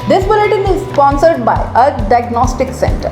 This bulletin is sponsored by Earth Diagnostic Center.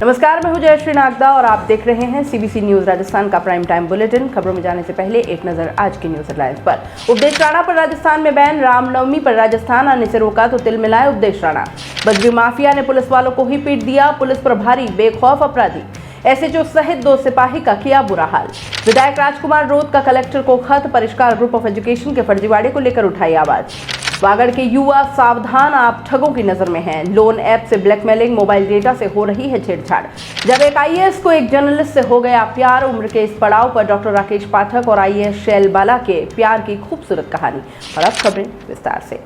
नमस्कार, मैं हूं जयश्री नागदा और आप देख रहे हैं सीबीसी न्यूज राजस्थान का प्राइम टाइम बुलेटिन। खबरों में जाने से पहले एक नजर आज की न्यूज हेडलाइंस पर। उपदेश राणा पर राजस्थान में बैन, रामनवमी पर राजस्थान आने से रोका तो तिल मिलाए उपदेश राणा। बजरी माफिया ने पुलिस वालों को ही पीट दिया, पुलिस प्रभारी बेखौफ अपराधी। एसएचओ सहित 2 सिपाही का किया बुरा हाल। विधायक राजकुमार रोत का कलेक्टर को खत, परिष्कार ग्रुप ऑफ एजुकेशन के फर्जीवाड़े को लेकर उठाई आवाज। वागड़ के युवा सावधान, आप ठगों की नजर में हैं। लोन ऐप से ब्लैकमेलिंग, मोबाइल डेटा से हो रही है छेड़छाड़। जब एक आईएएस को एक जर्नलिस्ट से हो गया प्यार, उम्र के इस पड़ाव पर डॉक्टर राकेश पाठक और आईएएस शैल बाला के प्यार की खूबसूरत कहानी। और अब खबरें विस्तार से।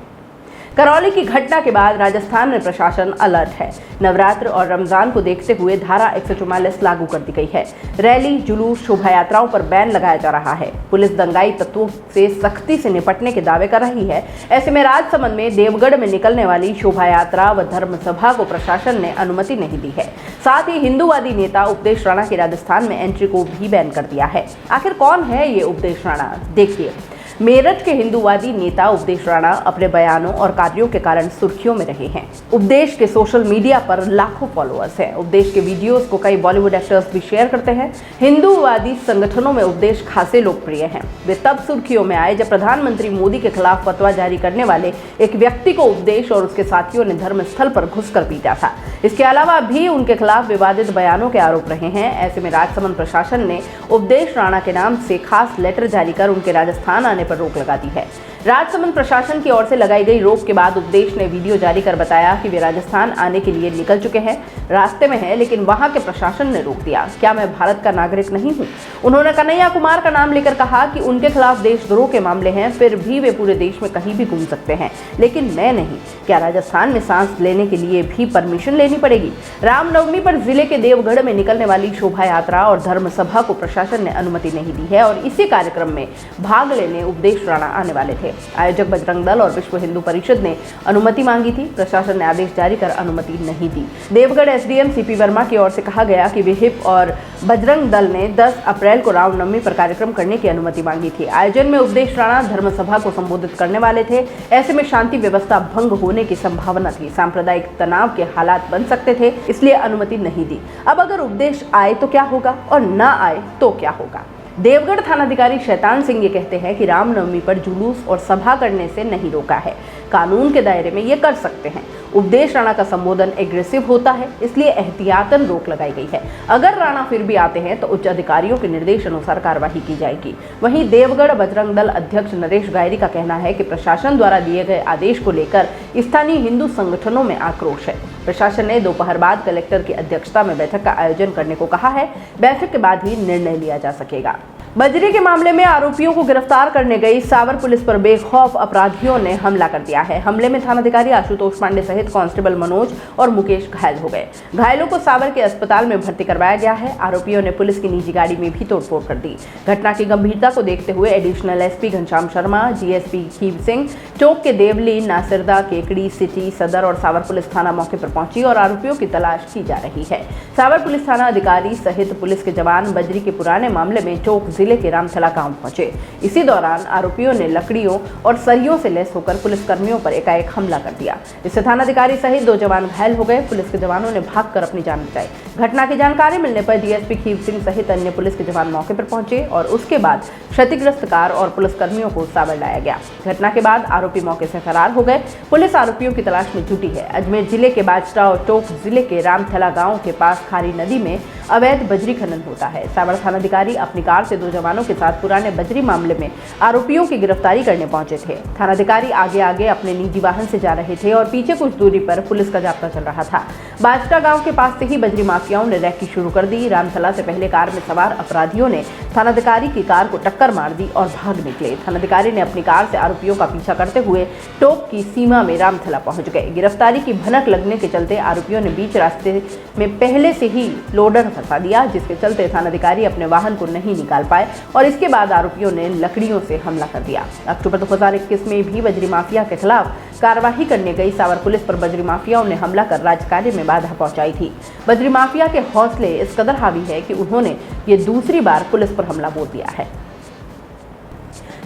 करौली की घटना के बाद राजस्थान में प्रशासन अलर्ट है। नवरात्र और रमजान को देखते हुए धारा 144 लागू कर दी गई है। रैली, जुलूस, शोभा यात्राओं पर बैन लगाया जा रहा है। पुलिस दंगाई तत्वों से सख्ती से निपटने के दावे कर रही है। ऐसे में राजसमंद में देवगढ़ में निकलने वाली शोभा यात्रा व धर्म सभा को प्रशासन ने अनुमति नहीं दी है। साथ ही हिंदूवादी नेता उपदेश राणा की राजस्थान में एंट्री को भी बैन कर दिया है। आखिर कौन है ये उपदेश राणा, देखिए। मेरठ के हिंदूवादी नेता उपदेश राणा अपने बयानों और कार्यों के कारण सुर्खियों में रहे हैं। उपदेश के सोशल मीडिया पर लाखों फॉलोअर्स हैं। उपदेश के वीडियोस को कई बॉलीवुड एक्टर्स भी शेयर करते हैं। हिंदूवादी संगठनों में उपदेश खासे लोकप्रिय हैं। वे तब सुर्खियों में आए जब प्रधानमंत्री मोदी के खिलाफ फतवा जारी करने वाले एक व्यक्ति को उपदेश और उसके साथियों ने धर्मस्थल पर घुसकर पीटा था। इसके अलावा भी उनके खिलाफ विवादित बयानों के आरोप रहे हैं। ऐसे में राजसमंद प्रशासन ने उपदेश राणा के नाम से खास लेटर जारी कर उनके राजस्थान आने पर रोक लगा दी है। राजसमंद प्रशासन की ओर से लगाई गई रोक के बाद उपदेश ने वीडियो जारी कर बताया कि वे राजस्थान आने के लिए निकल चुके हैं, रास्ते में हैं, लेकिन वहां के प्रशासन ने रोक दिया। क्या मैं भारत का नागरिक नहीं हूं? उन्होंने कन्हैया कुमार का नाम लेकर कहा कि उनके खिलाफ देशद्रोह के मामले हैं, फिर भी वे पूरे देश में कहीं भी घूम सकते हैं, लेकिन मैं नहीं। क्या राजस्थान में सांस लेने के लिए भी परमिशन लेनी पड़ेगी? रामनवमी पर जिले के देवगढ़ में निकलने वाली शोभा यात्रा और धर्म सभा को प्रशासन ने अनुमति नहीं दी है और इसी कार्यक्रम में भाग लेने उपदेश राणा आने वाले थे। आयोजक बजरंग दल और विश्व हिंदू परिषद ने अनुमति मांगी थी। प्रशासन ने आदेश जारी कर अनुमति नहीं दी। देवगढ़ एसडीएम सीपी वर्मा की ओर से कहा गया कि विहिप और बजरंग दल ने 10 अप्रैल को रामनवमी पर कार्यक्रम करने की अनुमति मांगी थी। आयोजन में उपदेश राणा धर्मसभा को संबोधित करने वाले थे। ऐसे में शांति व्यवस्था भंग होने की संभावना थी, सांप्रदायिक तनाव के हालात बन सकते थे, इसलिए अनुमति नहीं दी। अब अगर उपदेश आए तो क्या होगा और ना आए तो क्या होगा? देवगढ़ थानाधिकारी शैतान सिंह ये कहते हैं कि रामनवमी पर जुलूस और सभा करने से नहीं रोका है, कानून के दायरे में ये कर सकते हैं। उपदेश राणा का संबोधन एग्रेसिव होता है, इसलिए एहतियातन रोक लगाई गई है। अगर राणा फिर भी आते हैं तो उच्च अधिकारियों के निर्देश अनुसार कार्रवाई की जाएगी। वहीं देवगढ़ बजरंग दल अध्यक्ष नरेश गायरी का कहना है कि प्रशासन द्वारा दिए गए आदेश को लेकर स्थानीय हिंदू संगठनों में आक्रोश है। प्रशासन ने दोपहर बाद कलेक्टर की अध्यक्षता में बैठक का आयोजन करने को कहा है। बैठक के बाद ही निर्णय लिया जा सकेगा। बजरी के मामले में आरोपियों को गिरफ्तार करने गई सावर पुलिस पर बेखौफ अपराधियों ने हमला कर दिया है। हमले में थानाधिकारी आशुतोष पांडे सहित कांस्टेबल मनोज और मुकेश घायल हो गए। घायलों को सावर के अस्पताल में भर्ती करवाया गया है। आरोपियों ने पुलिस की निजी गाड़ी में भी तोड़फोड़ कर दी। घटना की गंभीरता को देखते हुए एडिशनल एसपी घनश्याम शर्मा, जीएसपी खीव सिंह, टोक के देवली, नासिरदा, केकड़ी, सिटी, सदर और सावर पुलिस थाना मौके पर पहुंची और आरोपियों की तलाश की जा रही है। सावर पुलिस थाना अधिकारी सहित पुलिस के जवान बजरी के पुराने मामले में टोक जिले के रामथला गांव पहुंचे। इसी दौरान आरोपियों ने लकड़ियों और सरियों से लैस होकर पुलिसकर्मियों पर एकाएक हमला कर दिया। इससे थानाधिकारी सहित 2 जवान घायल हो गए। पुलिस के जवानों ने भागकर अपनी जान बचाई। घटना की जानकारी मिलने पर डीएसपी खीव सिंह सहित अन्य पुलिस के जवान मौके पर पहुंचे और उसके बाद क्षतिग्रस्त कार और पुलिसकर्मियों को सावर लाया गया। घटना के बाद आरोपी मौके से फरार हो गए। पुलिस आरोपियों की तलाश में जुटी है। अजमेर जिले के बाजटा और टोक जिले के रामथला गांव के पास खारी नदी में अवैध बजरी खनन होता है। सावर थानाधिकारी अपनी कार से 2 जवानों के साथ पुराने बजरी मामले में आरोपियों की गिरफ्तारी करने पहुंचे थे। थानाधिकारी आगे आगे अपने निजी वाहन से जा रहे थे और पीछे कुछ दूरी पर पुलिस का जाब्ता चल रहा था। बाजटा गांव के पास से ही बजरी माफियाओं ने रैकी शुरू कर दी। रामथला से पहले कार में सवार अपराधियों ने थानाधिकारी की कार को टक्कर मार दी और भाग निकले। थानाधिकारी ने अपनी कार से आरोपियों का पीछा करते हुए टोक की सीमा में रामथला पहुंच गए। गिरफ्तारी की भनक लगने के चलते आरोपियों ने बीच रास्ते में पहले से ही लोडर फंसा दिया, जिसके चलते थानाधिकारी अपने वाहन को नहीं निकाल पाए और इसके बाद आरोपियों ने लकड़ियों से हमला कर दिया। अक्टूबर 2021 में भी बजरी माफिया के खिलाफ कार्रवाई करने गई सावर पुलिस पर बजरी माफियाओं ने हमला कर राजकार्य में बाधा पहुंचाई थी। बजरी माफिया के हौसले इस कदर हावी है कि उन्होंने ये दूसरी बार पुलिस पर हमला बोल दिया है।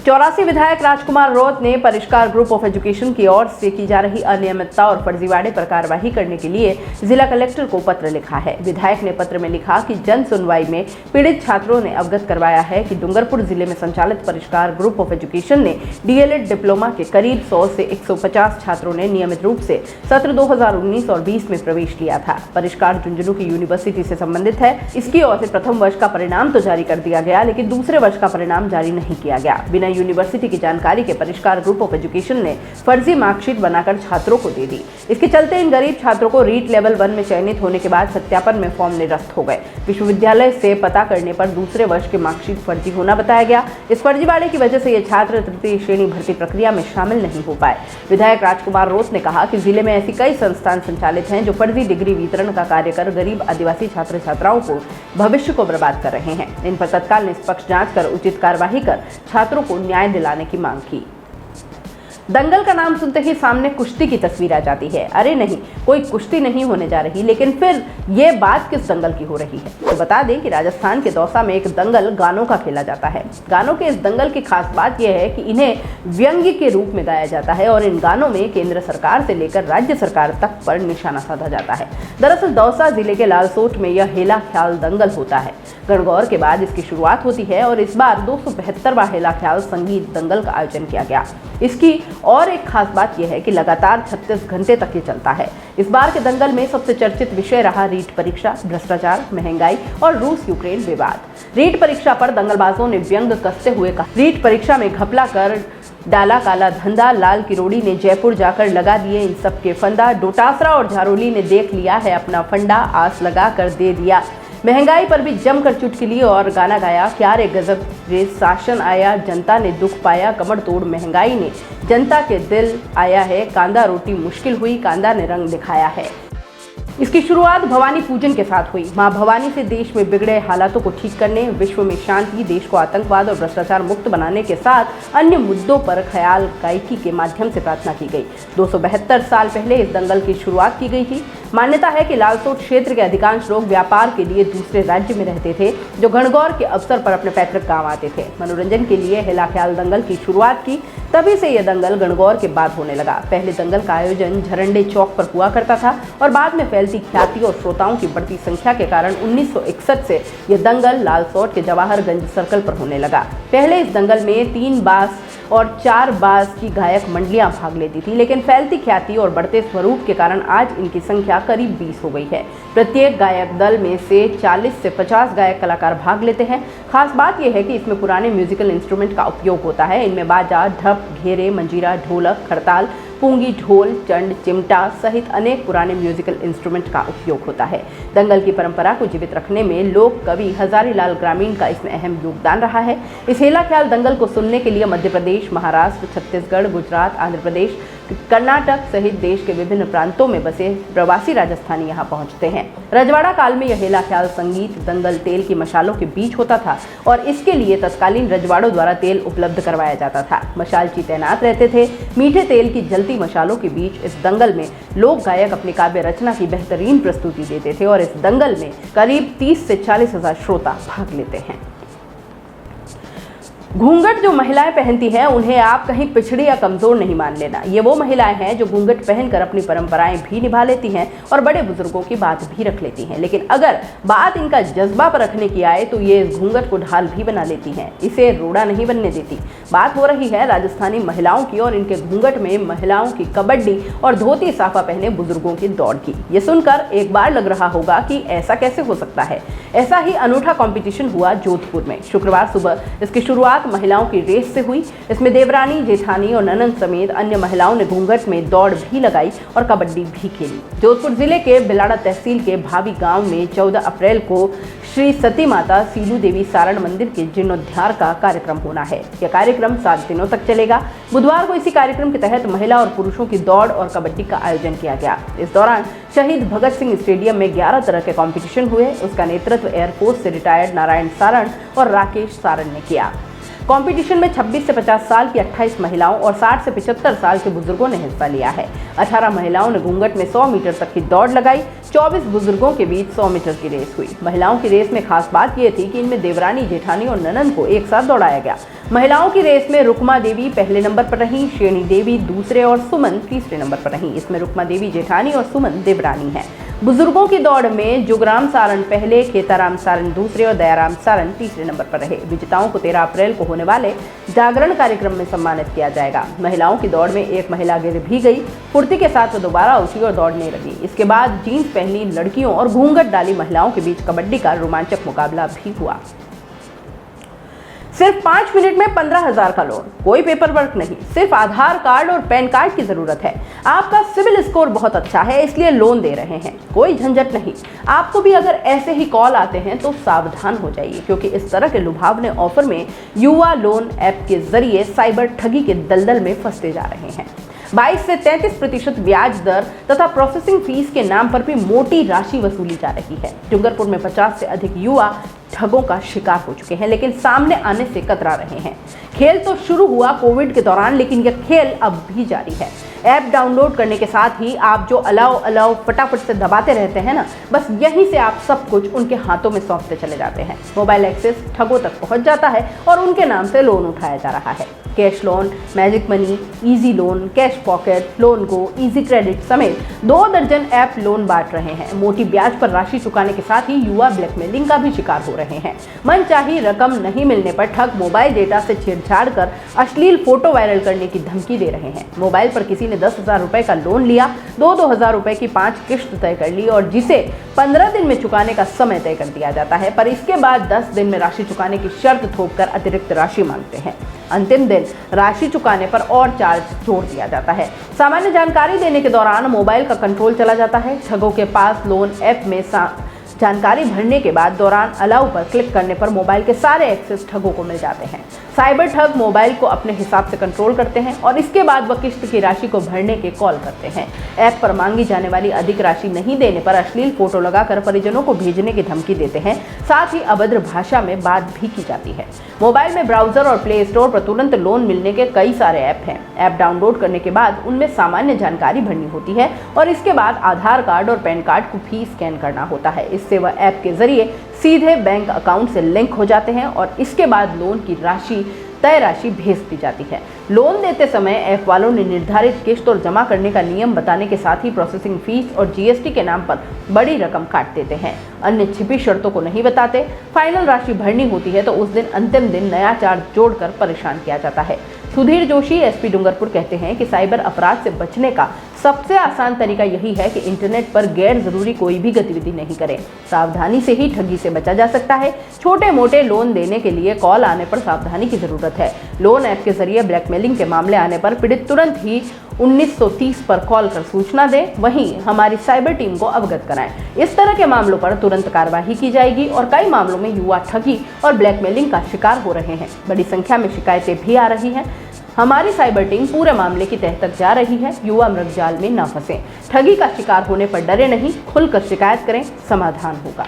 84 विधायक राजकुमार रोत ने परिष्कार ग्रुप ऑफ एजुकेशन की ओर से की जा रही अनियमितता और फर्जीवाड़े पर कार्रवाई करने के लिए जिला कलेक्टर को पत्र लिखा है। विधायक ने पत्र में लिखा कि जन सुनवाई में पीड़ित छात्रों ने अवगत करवाया है कि डूंगरपुर जिले में संचालित परिष्कार ग्रुप ऑफ एजुकेशन ने डीएलएड डिप्लोमा के करीब 100 से 150 छात्रों ने नियमित रूप से सत्र 2019 और 20 में प्रवेश लिया था। परिष्कार झुंझुनू की यूनिवर्सिटी से संबंधित है। इसकी ओर से प्रथम वर्ष का परिणाम तो जारी कर दिया गया, लेकिन दूसरे वर्ष का परिणाम जारी नहीं किया गया। बिना यूनिवर्सिटी की जानकारी के परिष्कार ग्रुप ऑफ एजुकेशन ने फर्जी मार्कशीट बनाकर छात्रों को दे दी। इसके चलते इन गरीब छात्रों को रीट लेवल 1 में चयनित होने के बाद सत्यापन में फॉर्म निरस्त हो गए। विश्वविद्यालय से पता करने पर दूसरे वर्ष की मार्कशीट फर्जी होना बताया गया। इस फर्जीवाड़े की वजह से ये छात्र तृतीय श्रेणी भर्ती प्रक्रिया में शामिल नहीं हो पाए। विधायक राजकुमार रोत ने कहा कि जिले में ऐसी कई संस्थान संचालित हैं जो फर्जी डिग्री वितरण का कार्य कर गरीब आदिवासी छात्र छात्राओं को भविष्य को बर्बाद कर रहे हैं। इन पर तत्काल निष्पक्ष जांच कर उचित कार्यवाही कर छात्रों को न्याय दिलाने की मांग की। दंगल का नाम सुनते ही सामने कुश्ती की तस्वीर आ जाती है। अरे नहीं, कोई कुश्ती नहीं होने जा रही, लेकिन फिर ये बात किस दंगल की हो रही है? तो बता दें कि राजस्थान के दौसा में एक दंगल गानों का खेला जाता है। गानों के इस दंगल की खास बात यह है कि इन्हें व्यंग्य के रूप में गाया जाता है और इन गानों में केंद्र सरकार से लेकर राज्य सरकार तक पर निशाना साधा जाता है। दरअसल दौसा जिले के लालसोट में यह हेला ख्याल दंगल होता है। गणगौर के बाद इसकी शुरुआत होती है और इस बार 272वां हेला ख्याल संगीत दंगल का आयोजन किया गया। इसकी और एक खास बात यह है कि लगातार 36 घंटे तक ये चलता है। इस बार के दंगल में सबसे चर्चित विषय रहा रीट परीक्षा, भ्रष्टाचार, महंगाई और रूस यूक्रेन विवाद। रीट परीक्षा पर दंगलबाजों ने व्यंग कसते हुए कहा, रीट परीक्षा में घपला कर डाला काला धंधा, लाल किरोड़ी ने जयपुर जाकर लगा दिए इन सब के फंदा, डोटासरा और झारोली ने देख लिया है अपना फंडा, आस लगा कर दे दिया। महंगाई पर भी जमकर चुटकुली और गाना गाया, क्या रे गजब रे शासन आया, जनता ने दुख पाया, कमर तोड़ महंगाई ने जनता के दिल आया है, कांदा रोटी मुश्किल हुई, कांदा ने रंग दिखाया है। इसकी शुरुआत भवानी पूजन के साथ हुई। मां भवानी से देश में बिगड़े हालातों को ठीक करने, विश्व में शांति, देश को आतंकवाद और भ्रष्टाचार मुक्त बनाने के साथ अन्य मुद्दों पर ख्याल गायकी के माध्यम से प्रार्थना की गई। 272 साल पहले इस दंगल की शुरुआत की गई थी। मान्यता है कि लालसोट क्षेत्र के अधिकांश लोग व्यापार के लिए दूसरे राज्य में रहते थे, जो गणगौर के अवसर पर अपने पैतृक गांव आते थे। मनोरंजन के लिए हेला ख्याल दंगल की शुरुआत की, तभी से यह दंगल गणगौर के बाद होने लगा। पहले दंगल का आयोजन झरंडे चौक पर हुआ करता था और बाद में फैलती ख्याति और श्रोताओं की बढ़ती संख्या के कारण 1961 से यह दंगल लालसोट के जवाहरगंज सर्कल पर होने लगा। पहले इस दंगल में 3 बास और 4 बास की गायक मंडलियां भाग लेती थी, लेकिन फैलती ख्याति और बढ़ते स्वरूप के कारण आज इनकी संख्या करीब 20 हो गई है। प्रत्येक गायक दल में से 40 से 50 गायक कलाकार भाग लेते हैं। खास बात यह है कि इसमें पुराने म्यूजिकल इंस्ट्रूमेंट का उपयोग होता है। इनमें बाजा, ढप, घेरे, मंजीरा, ढोलक, खड़ताल, पूंगी, ढोल, चंड, चिमटा सहित अनेक पुराने म्यूजिकल इंस्ट्रूमेंट का उपयोग होता है। दंगल की परंपरा को जीवित रखने में लोक कवि हजारीलाल ग्रामीण का इसमें अहम योगदान रहा है। इस हेला ख्याल दंगल को सुनने के लिए मध्य प्रदेश, महाराष्ट्र, छत्तीसगढ़, गुजरात, आंध्र प्रदेश, कर्नाटक सहित देश के विभिन्न प्रांतों में बसे प्रवासी राजस्थानी यहाँ पहुँचते हैं। रजवाड़ा काल में यह हेला ख्याल संगीत दंगल तेल की मशालों के बीच होता था और इसके लिए तत्कालीन रजवाड़ों द्वारा तेल उपलब्ध करवाया जाता था। मशालची तैनात रहते थे। मीठे तेल की जलती मशालों के बीच इस दंगल में लोक गायक अपनी काव्य रचना की बेहतरीन प्रस्तुति देते थे और इस दंगल में करीब 30 से 40 हजार श्रोता भाग लेते हैं। घूंघट जो महिलाएं पहनती हैं उन्हें आप कहीं पिछड़ी या कमजोर नहीं मान लेना। ये वो महिलाएं हैं जो घूंघट पहनकर अपनी परंपराएं भी निभा लेती हैं और बड़े बुजुर्गों की बात भी रख लेती हैं। लेकिन अगर बात इनका जज्बा पर रखने की आए तो ये इस घूंघट को ढाल भी बना लेती हैं, इसे रोड़ा नहीं बनने देती। बात हो रही है राजस्थानी महिलाओं की और इनके घूंघट में महिलाओं की कबड्डी और धोती साफा पहने बुजुर्गों की दौड़ की। ये सुनकर एक बार लग रहा होगा कि ऐसा कैसे हो सकता है। ऐसा ही अनूठा कंपटीशन हुआ जोधपुर में। शुक्रवार सुबह इसकी शुरुआत महिलाओं की रेस से हुई। इसमें देवरानी, जेठानी और ननंद समेत अन्य महिलाओं ने घूंघट में दौड़ भी लगाई और कबड्डी भी खेली। जोधपुर जिले के बिलाड़ा तहसील के भावी गांव में 14 अप्रैल को श्री सती माता सीलू देवी सारण मंदिर के जीर्णोद्धार का कार्यक्रम होना है। यह कार्यक्रम 7 दिनों तक चलेगा। बुधवार को इसी कार्यक्रम के तहत महिला और पुरुषों की दौड़ और कबड्डी का आयोजन किया गया। इस दौरान शहीद भगत सिंह स्टेडियम में 11 तरह के कंपटीशन हुए। उसका नेतृत्व एयरफोर्स से रिटायर्ड नारायण सारण और राकेश सारण ने किया। कंपटीशन में 26 से 50 साल की 28 महिलाओं और 60 से 75 साल के बुजुर्गों ने हिस्सा लिया है। 18 महिलाओं ने घूंघट में 100 मीटर तक की दौड़ लगाई। 24 बुजुर्गों के बीच 100 मीटर की रेस हुई। महिलाओं की रेस में खास बात यह थी कि इनमें देवरानी, जेठानी और ननंद को एक साथ दौड़ाया गया। महिलाओं की रेस में रुक्मा देवी पहले नंबर पर रही, श्रेणी देवी दूसरे और सुमन तीसरे नंबर पर रही। इसमें रुक्मा देवी जेठानी और सुमन देवरानी हैं। बुजुर्गों की दौड़ में जुगराम सारण पहले, खेताराम सारण दूसरे और दयाराम सारण तीसरे नंबर पर रहे। विजेताओं को 13 अप्रैल को होने वाले जागरण कार्यक्रम में सम्मानित किया जाएगा। महिलाओं की दौड़ में एक महिला गिर भी गई। फुर्ती के साथ वो दोबारा उठी और दौड़ने लगी। इसके बाद जींस पहनी लड़कियों और घूंघट डाली महिलाओं के बीच कबड्डी का रोमांचक मुकाबला भी हुआ। सिर्फ 5 मिनट में 15,000 का लोन, कोई पेपर वर्क नहीं, सिर्फ आधार कार्ड और पैन कार्ड की जरूरत है। आपका सिविल स्कोर बहुत अच्छा है इसलिए लोन दे रहे हैं, कोई झंझट नहीं। आपको भी अगर ऐसे ही कॉल आते हैं तो सावधान हो जाइए, क्योंकि इस तरह के लुभावने ऑफर में युवा लोन ऐप के जरिए साइबर ठगी के दलदल में फंसते जा रहे हैं। 22 से 33% ब्याज दर तथा प्रोसेसिंग फीस के नाम पर भी मोटी राशि वसूली जा रही है। डूंगरपुर में 50 से अधिक युवा ठगों का शिकार हो चुके हैं, लेकिन सामने आने से कतरा रहे हैं। खेल तो शुरू हुआ कोविड के दौरान, लेकिन यह खेल अब भी जारी है। ऐप डाउनलोड करने के साथ ही आप जो अलाउ फटाफट से दबाते रहते हैं ना, बस यहीं से आप सब कुछ उनके हाथों में सौंपते चले जाते हैं। मोबाइल एक्सेस ठगों तक पहुंच जाता है और उनके नाम से लोन उठाया जा रहा है। Cash loan, magic money, easy loan, cash pocket, loan go, easy credit समेत 2 दर्जन ऐप लोन बांट रहे हैं। मोटी ब्याज पर राशि चुकाने के साथ ही युवा ब्लैकमेलिंग का भी शिकार हो रहे हैं। मनचाही रकम नहीं मिलने पर ठग मोबाइल डेटा से छेड़छाड़ कर अश्लील फोटो वायरल करने की धमकी दे रहे हैं। मोबाइल पर किसी ने 10,000 रुपए का लोन लिया, 2,000 रुपए की 5 किश्त तय कर ली और जिसे 15 दिन में चुकाने का समय तय कर दिया जाता है, पर इसके बाद 10 दिन में राशि चुकाने की शर्त थोपकर अतिरिक्त राशि मांगते हैं। अंतिम दिन राशि चुकाने पर और चार्ज जोड़ दिया जाता है। सामान्य जानकारी देने के दौरान मोबाइल का कंट्रोल चला जाता है। ठगों के पास लोन ऐप में जानकारी भरने के बाद दौरान अलाउ पर क्लिक करने पर मोबाइल के सारे एक्सेस ठगों को मिल जाते हैं। साइबर ठग मोबाइल को अपने हिसाब से कंट्रोल करते हैं और इसके बाद वह किस्त की राशि को भरने के कॉल करते हैं। ऐप पर मांगी जाने वाली अधिक राशि नहीं देने पर अश्लील फोटो लगाकर परिजनों को भेजने की धमकी देते हैं। साथ ही अभद्र भाषा में बात भी की जाती है। मोबाइल में ब्राउजर और प्ले स्टोर पर तुरंत लोन मिलने के कई सारे ऐप हैं। ऐप डाउनलोड करने के बाद उनमें सामान्य जानकारी भरनी होती है और इसके बाद आधार कार्ड और पैन कार्ड को भी स्कैन करना होता है। इससे वह ऐप के जरिए सीधे बैंक अकाउंट से लिंक हो जाते हैं और इसके बाद लोन की तय राशि भेज दी जाती है। लोन देते समय ऐप वालों ने निर्धारित किस्त और जमा करने का नियम बताने के साथ ही प्रोसेसिंग फीस और जीएसटी के नाम पर बड़ी रकम काट देते हैं। अन्य छिपी शर्तों को नहीं बताते। फाइनल राशि भरनी होती है तो उस दिन अंतिम दिन नया चार्ज जोड़कर परेशान किया जाता है। सुधीर जोशी एसपी डूंगरपुर कहते हैं कि साइबर अपराध से बचने का सबसे आसान तरीका यही है कि इंटरनेट पर गैर जरूरी कोई भी गतिविधि नहीं करें। सावधानी से ही ठगी से बचा जा सकता है। छोटे मोटे लोन देने के लिए कॉल आने पर सावधानी की जरूरत है। लोन ऐप के जरिए ब्लैकमेलिंग के मामले आने पर पीड़ित तुरंत ही 1930 पर कॉल कर सूचना दें, वहीं हमारी साइबर टीम को अवगत कराएं। इस तरह के मामलों पर तुरंत कार्रवाई की जाएगी और कई मामलों में युवा ठगी और ब्लैकमेलिंग का शिकार हो रहे हैं। बड़ी संख्या में शिकायतें भी आ रही हैं। हमारी साइबर टीम पूरे मामले की तह तक जा रही है। युवा मृगजाल में न फंसें। ठगी का शिकार होने पर डरे नहीं, खुलकर शिकायत करें, समाधान होगा।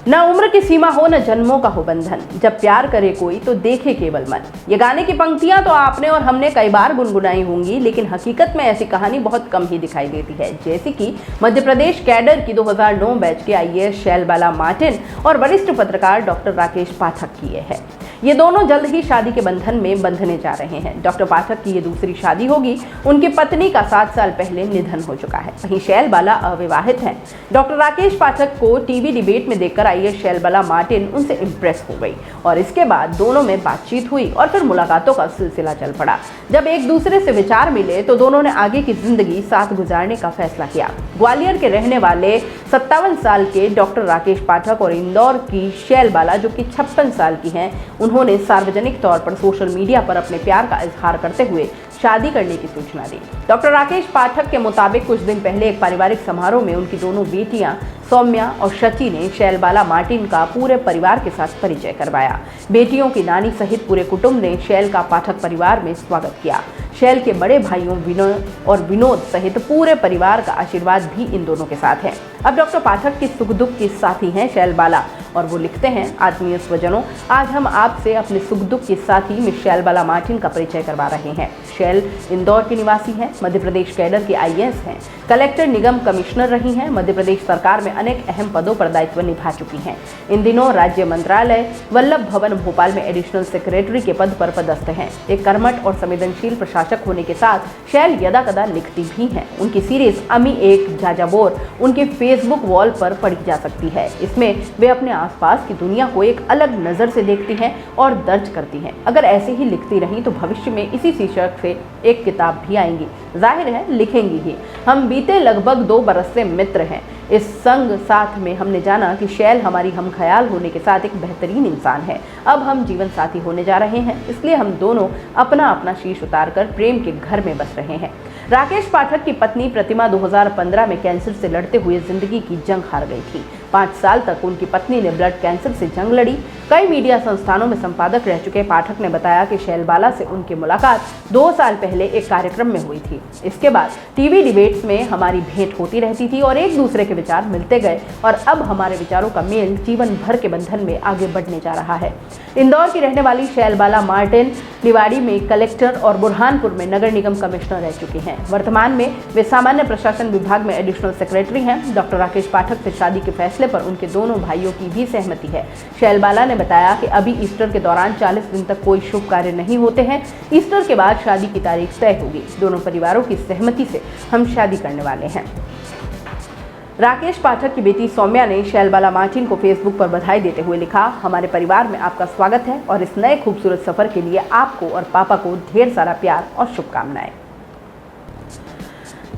न उम्र की सीमा हो न जन्मों का हो बंधन, जब प्यार करे कोई तो देखे केवल मन। ये गाने की पंक्तियां तो आपने और हमने कई बार गुनगुनाई होंगी, लेकिन हकीकत में ऐसी कहानी बहुत कम ही दिखाई देती है। जैसे कि मध्य प्रदेश कैडर की 2009 बैच के आईएएस शैलबाला मार्टिन और वरिष्ठ पत्रकार डॉक्टर राकेश पाठक की ये है। ये दोनों जल्द ही शादी के बंधन में बंधने जा रहे हैं। डॉक्टर पाठक की ये दूसरी शादी होगी। उनकी पत्नी का 7 साल पहले निधन हो चुका है। वहीं शैलबाला अविवाहित हैं। डॉक्टर राकेश पाठक को टीवी डिबेट में देखकर आईएएस शैलबाला मार्टिन उनसे इम्प्रेस हो गई और इसके बाद दोनों में बातचीत हुई और फिर मुलाकातों का सिलसिला चल पड़ा। जब एक दूसरे से विचार मिले तो दोनों ने आगे की जिंदगी साथ गुजारने का फैसला किया। ग्वालियर के रहने वाले 57 साल के डॉक्टर राकेश पाठक और इंदौर की शैलबाला जो कि 56 साल की हैं, उन्होंने सार्वजनिक तौर पर सोशल मीडिया पर अपने प्यार का इजहार करते हुए शादी करने की सूचना दी। डॉक्टर राकेश पाठक के मुताबिक कुछ दिन पहले एक पारिवारिक समारोह में उनकी दोनों बेटियां सौम्या और शची ने शैलबाला मार्टिन का पूरे परिवार के साथ परिचय करवाया। बेटियों की नानी सहित पूरे कुटुंब ने शैल का पाठक परिवार में स्वागत किया। शैल के बड़े भाइयों विनय और विनोद सहित पूरे परिवार का आशीर्वाद भी इन दोनों के साथ है। अब डॉक्टर पाठक की सुख दुख की साथी हैं शैल बाला, और वो लिखते हैं, आत्मीय स्वजनों, आज हम आपसे अपने सुख दुख की साथी मिस शैल बाला मार्टिन का परिचय करवा रहे हैं। शैल इंदौर की निवासी हैं, मध्य प्रदेश कैडर की IAS हैं, कलेक्टर निगम कमिश्नर रही हैं, मध्य प्रदेश सरकार में अनेक अहम पदों पर दायित्व निभा चुकी हैं। इन दिनों राज्य मंत्रालय वल्लभ भवन भोपाल में एडिशनल सेक्रेटरी के पद पर पदस्थ हैं। एक कर्मठ और संवेदनशील प्रशासक होने के साथ शैल यदा कदा लिखती भी हैं। उनकी सीरीज अमी एक जाजाबोर उनके फेसबुक वॉल पर पढ़ी जा सकती है। इसमें वे अपने आसपास की दुनिया को एक अलग नजर से देखती हैं और दर्ज करती हैं। अगर ऐसे ही लिखती रहीं तो भविष्य में इसी शीर्षक से एक किताब भी आएंगी। जाहिर है लिखेंगी ही। हम बीते लगभग 2 बरस से मित्र हैं। इस संग साथ में हमने जाना कि शैल हमारी हम ख्याल होने के साथ एक बेहतरीन इंसान है। अब हम जीवन साथी होने जा रहे हैं, इसलिए हम दोनों अपना अपना शीश उतारकर प्रेम के घर में बस रहे हैं। राकेश पाठक की पत्नी प्रतिमा 2015 में कैंसर से लड़ते हुए जिंदगी की जंग हार गई थी। 5 साल तक उनकी पत्नी ने ब्लड कैंसर से जंग लड़ी। कई मीडिया संस्थानों में संपादक रह चुके पाठक ने बताया कि शैल बाला से उनकी मुलाकात 2 साल पहले एक कार्यक्रम में हुई थी। इसके बाद टीवी डिबेट्स में हमारी भेंट होती रहती थी और एक दूसरे के विचार मिलते गए, और अब हमारे विचारों का मेल जीवन भर के बंधन में आगे बढ़ने जा रहा है। इंदौर की रहने वाली शैल बाला मार्टिन निवाड़ी में कलेक्टर और बुरहानपुर में नगर निगम कमिश्नर रह चुकी हैं। वर्तमान में वे सामान्य प्रशासन विभाग में एडिशनल सेक्रेटरी हैं। डॉक्टर राकेश पाठक से शादी के फैसले पर उनके दोनों भाइयों की भी सहमति है। शैल बाला ने बताया कि अभी ईस्टर के दौरान 40 दिन तक कोई शुभ कार्य नहीं होते हैं। ईस्टर के बाद शादी की तारीख तय होगी। दोनों परिवारों की सहमति से हम शादी करने वाले हैं। राकेश पाठक की बेटी सौम्या ने शैल बाला मार्टिन को फेसबुक पर बधाई देते हुए लिखा, हमारे परिवार में आपका स्वागत है और इस नए खूबसूरत सफर के लिए आपको और पापा को ढेर सारा प्यार और शुभकामनाएं।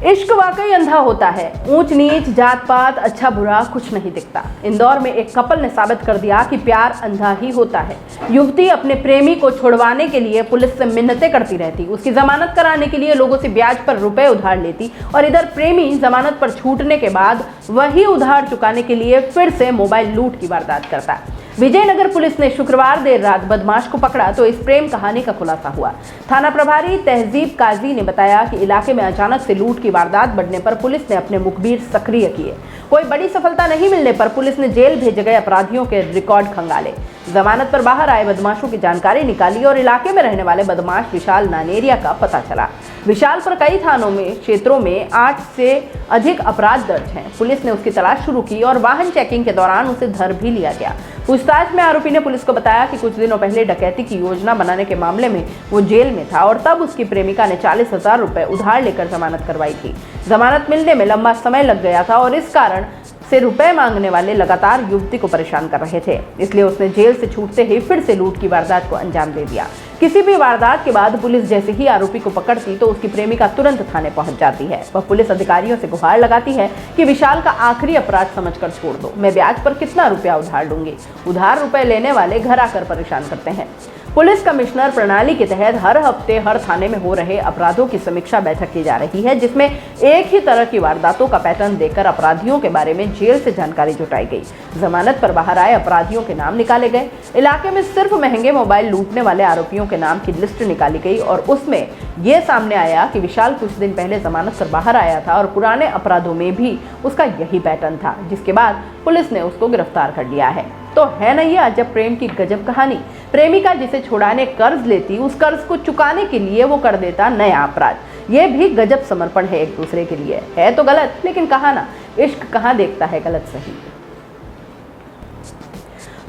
इश्क वाकई अंधा होता है। ऊंच नीच, जात पात, अच्छा बुरा कुछ नहीं दिखता। इंदौर में एक कपल ने साबित कर दिया कि प्यार अंधा ही होता है। युवती अपने प्रेमी को छुड़वाने के लिए पुलिस से मिन्नतें करती रहती, उसकी जमानत कराने के लिए लोगों से ब्याज पर रुपए उधार लेती, और इधर प्रेमी जमानत पर छूटने के बाद वही उधार चुकाने के लिए फिर से मोबाइल लूट की वारदात करता। विजयनगर पुलिस ने शुक्रवार देर रात बदमाश को पकड़ा तो इस प्रेम कहानी का खुलासा हुआ। थाना प्रभारी तहजीब काजी ने बताया कि इलाके में अचानक से लूट की वारदात बढ़ने पर पुलिस ने अपने मुखबिर सक्रिय किए। कोई बड़ी सफलता नहीं मिलने पर पुलिस ने जेल भेजे गए अपराधियों के रिकॉर्ड खंगाले, जमानत पर बाहर आए बदमाशों की जानकारी निकाली और इलाके में रहने वाले बदमाश विशाल नानेरिया का पता चला। विशाल पर कई थानों में क्षेत्रों में 8 से अधिक अपराध दर्ज हैं। पुलिस ने उसकी तलाश शुरू की और वाहन चेकिंग के दौरान उसे धर भी लिया गया। पूछताछ में आरोपी ने पुलिस को बताया कि कुछ दिनों पहले डकैती की योजना बनाने के मामले में वो जेल में था और तब उसकी प्रेमिका ने 40,000 रुपए उधार लेकर जमानत करवाई थी। जमानत मिलने में लंबा समय लग गया था और इस कारण से रुपए मांगने वाले लगातार युवती को परेशान कर रहे थे, इसलिए उसने जेल से छूटते ही फिर से लूट की वारदात को अंजाम दे दिया। किसी भी वारदात के बाद पुलिस जैसे ही आरोपी को पकड़ती तो उसकी प्रेमिका तुरंत थाने पहुंच जाती है। वह पुलिस अधिकारियों से गुहार लगाती है कि विशाल का आखिरी अपराध समझकर छोड़ दो, मैं ब्याज पर कितना रुपया उधार लूंगी। उधार रुपए लेने वाले घर आकर परेशान करते हैं। पुलिस कमिश्नर प्रणाली के तहत हर हफ्ते हर थाने में हो रहे अपराधों की समीक्षा बैठक की जा रही है, जिसमें एक ही तरह की वारदातों का पैटर्न देकर अपराधियों के बारे में जेल से जानकारी जुटाई गई। जमानत पर बाहर आए अपराधियों के नाम निकाले गए। इलाके में सिर्फ महंगे मोबाइल लूटने वाले आरोपियों के नाम की लिस्ट निकाली गई और उसमें यह सामने आया कि विशाल कुछ दिन पहले जमानत पर बाहर आया था और पुराने अपराधों में भी उसका यही पैटर्न था, जिसके बाद पुलिस ने उसको गिरफ्तार कर लिया है। तो है नहीं अजब प्रेम की गजब कहानी। प्रेमिका जिसे छुड़ाने कर्ज लेती, उस कर्ज को चुकाने के लिए वो कर देता नया अपराध। ये भी गजब समर्पण है एक दूसरे के लिए। है तो गलत, लेकिन कहा ना, इश्क कहाँ देखता है गलत सही।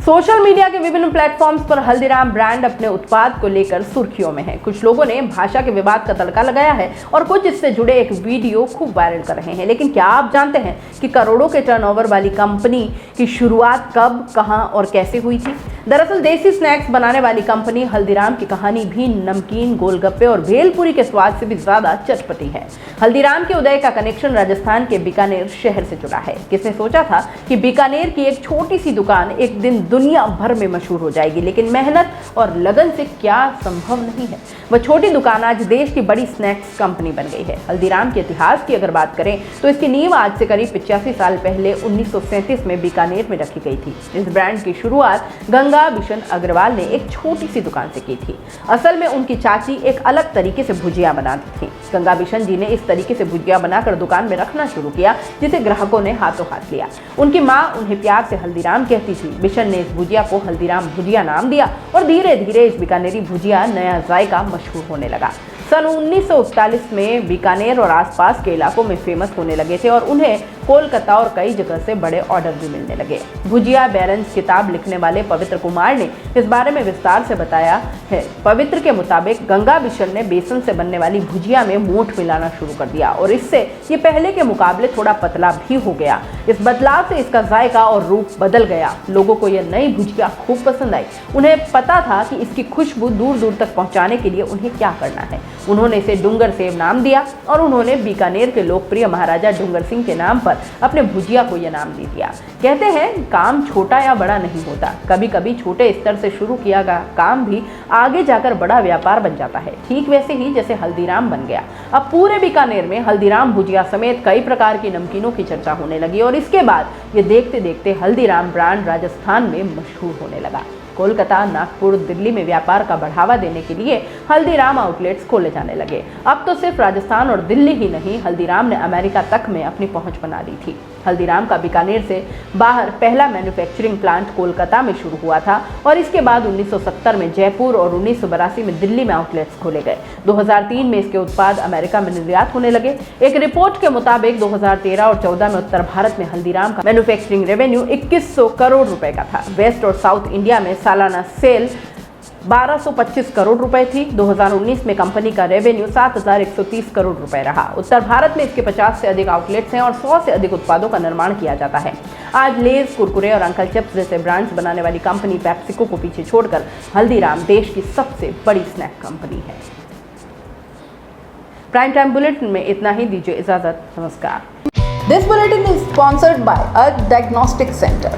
सोशल मीडिया के विभिन्न प्लेटफॉर्म्स पर हल्दीराम ब्रांड अपने उत्पाद को लेकर सुर्खियों में है। कुछ लोगों ने भाषा के विवाद का तड़का लगाया है और कुछ इससे जुड़े एक वीडियो खूब वायरल कर रहे हैं। लेकिन क्या आप जानते हैं कि करोड़ों के टर्नओवर वाली कंपनी की शुरुआत कब, कहां और कैसे हुई थी? दरअसल देसी स्नैक्स बनाने वाली कंपनी हल्दीराम की कहानी भी नमकीन, गोलगप्पे और भेलपुरी के स्वाद से भी ज्यादा चटपटी है। हल्दीराम के उदय का कनेक्शन राजस्थान के बीकानेर शहर से जुड़ा है। किसने सोचा था कि बीकानेर की एक छोटी सी दुकान एक दिन दुनिया भर में मशहूर हो जाएगी, लेकिन मेहनत और लगन से क्या संभव नहीं है। वह छोटी दुकान आज देश की बड़ी स्नैक्स कंपनी बन गई है। हल्दीराम के इतिहास की अगर बात करें तो इसकी नींव आज से करीब 85 साल पहले 1937 में बीकानेर में रखी गई थी। इस ब्रांड की शुरुआत गंगा गंगा बिशन अग्रवाल ने एक छोटी सी दुकान से की थी। असल में उनकी चाची एक अलग तरीके से भुजिया बनाती थी। गंगा बिशन जी ने इस तरीके से भुजिया बनाकर दुकान में रखना शुरू किया, जिसे ग्राहकों ने हाथों हाथ लिया। उनकी माँ उन्हें प्यार से हल्दीराम कहती थी। बिशन ने इस भुजिया को हल्दीराम भुजिया नाम दिया और धीरे धीरे इस बीकानेरी भुजिया नया जायका मशहूर होने लगा। सन 1941 में बीकानेर और आसपास के इलाकों में फेमस होने लगे थे और उन्हें कोलकाता और कई जगह से बड़े ऑर्डर भी मिलने लगे। भुजिया बैरंस किताब लिखने वाले पवित्र कुमार ने इस बारे में विस्तार से बताया है। पवित्र के मुताबिक गंगा बिशन ने बेसन से बनने वाली भुजिया में मोठ मिलाना शुरू कर दिया और इससे ये पहले के मुकाबले थोड़ा पतला भी हो गया। इस बदलाव से इसका जायका और रूप बदल गया। लोगों को यह नई भुजिया खूब पसंद आई। उन्हें पता था कि इसकी खुशबू दूर दूर तक पहुंचाने के लिए उन्हें क्या करना है। उन्होंने इसे डूंगर सेव नाम दिया और उन्होंने बीकानेर के लोकप्रिय महाराजा डूंगर सिंह के नाम पर अपने भुजिया को यह नाम दे दिया। कहते हैं काम छोटा या बड़ा नहीं होता, कभी कभी छोटे स्तर से शुरू किया गया काम भी आगे जाकर बड़ा व्यापार बन जाता है। ठीक वैसे ही जैसे हल्दीराम बन गया। अब पूरे बीकानेर में हल्दीराम भुजिया समेत कई प्रकार की नमकीनों की चर्चा होने लगी और इसके बाद ये देखते देखते हल्दीराम ब्रांड राजस्थान में मशहूर होने लगा। कोलकाता, नागपुर, दिल्ली में व्यापार का बढ़ावा देने के लिए हल्दीराम आउटलेट्स खोले जाने लगे। अब तो सिर्फ राजस्थान और दिल्ली ही नहीं, हल्दीराम ने अमेरिका तक में अपनी पहुंच बना ली थी। हल्दीराम का बीकानेर से बाहर पहला मैन्युफैक्चरिंग प्लांट कोलकाता में शुरू हुआ था और इसके बाद 1970 में जयपुर और 1982 में दिल्ली में आउटलेट्स खोले गए। 2003 में इसके उत्पाद अमेरिका में निर्यात होने लगे। एक रिपोर्ट के मुताबिक 2013 और 14 में उत्तर भारत में हल्दीराम का मैन्युफैक्चरिंग रेवेन्यू 2100 करोड़ रुपए का था। वेस्ट और साउथ इंडिया में सालाना सेल 1225 करोड़ रुपए थी। 2019 में कंपनी का रेवेन्यू 7130 करोड़ रुपए रहा। उत्तर भारत में इसके 50 से अधिक आउटलेट्स हैं और 100 से अधिक उत्पादों का निर्माण किया जाता है। आज लेज, कुरकुरे और अंकल चिप्स जैसे ब्रांड्स बनाने वाली कंपनी पेप्सिको को पीछे छोड़कर हल्दीराम देश की सबसे बड़ी स्नैक कंपनी है। प्राइम टाइम बुलेटिन में इतना ही। दीजिए इजाजत। नमस्कार। This bulletin is sponsored by a diagnostic center.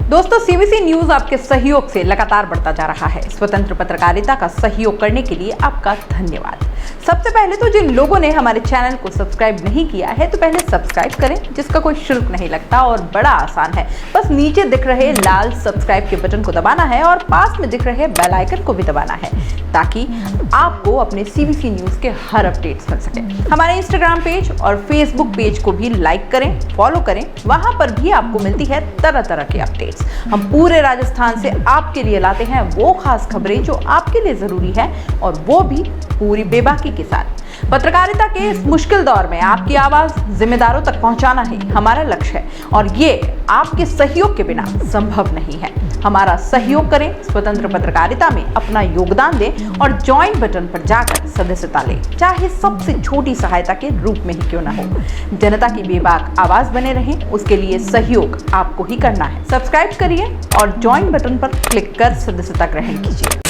दोस्तों, सीबीसी न्यूज आपके सहयोग से लगातार बढ़ता जा रहा है। स्वतंत्र पत्रकारिता का सहयोग करने के लिए आपका धन्यवाद। सबसे पहले तो जिन लोगों ने हमारे चैनल को सब्सक्राइब नहीं किया है तो पहले सब्सक्राइब करें, जिसका कोई शुल्क नहीं लगता और बड़ा आसान है। बस नीचे दिख रहे लाल सब्सक्राइब के बटन को दबाना है और पास में दिख रहे बेल आइकन को भी दबाना है, ताकि आपको अपने सीबीसी न्यूज के हर अपडेट्स मिल सके। हमारे इंस्टाग्राम पेज और फेसबुक पेज को भी लाइक करें, फॉलो करें। वहां पर भी आपको मिलती है तरह तरह के अपडेट्स। हम पूरे राजस्थान से आपके लिए लाते हैं वो खास खबरें जो आपके लिए जरूरी है, और वो भी पूरी बेबाकी के साथ। पत्रकारिता के इस मुश्किल दौर में आपकी आवाज जिम्मेदारों तक पहुंचाना ही हमारा लक्ष्य है और ये आपके सहयोग के बिना संभव नहीं है। हमारा सहयोग करें, स्वतंत्र पत्रकारिता में अपना योगदान दें और ज्वाइन बटन पर जाकर सदस्यता लें, चाहे सबसे छोटी सहायता के रूप में ही क्यों ना हो। जनता की बेबाक आवाज बने रहें, उसके लिए सहयोग आपको ही करना है। सब्सक्राइब करिए और ज्वाइन बटन पर क्लिक कर सदस्यता ग्रहण कीजिए।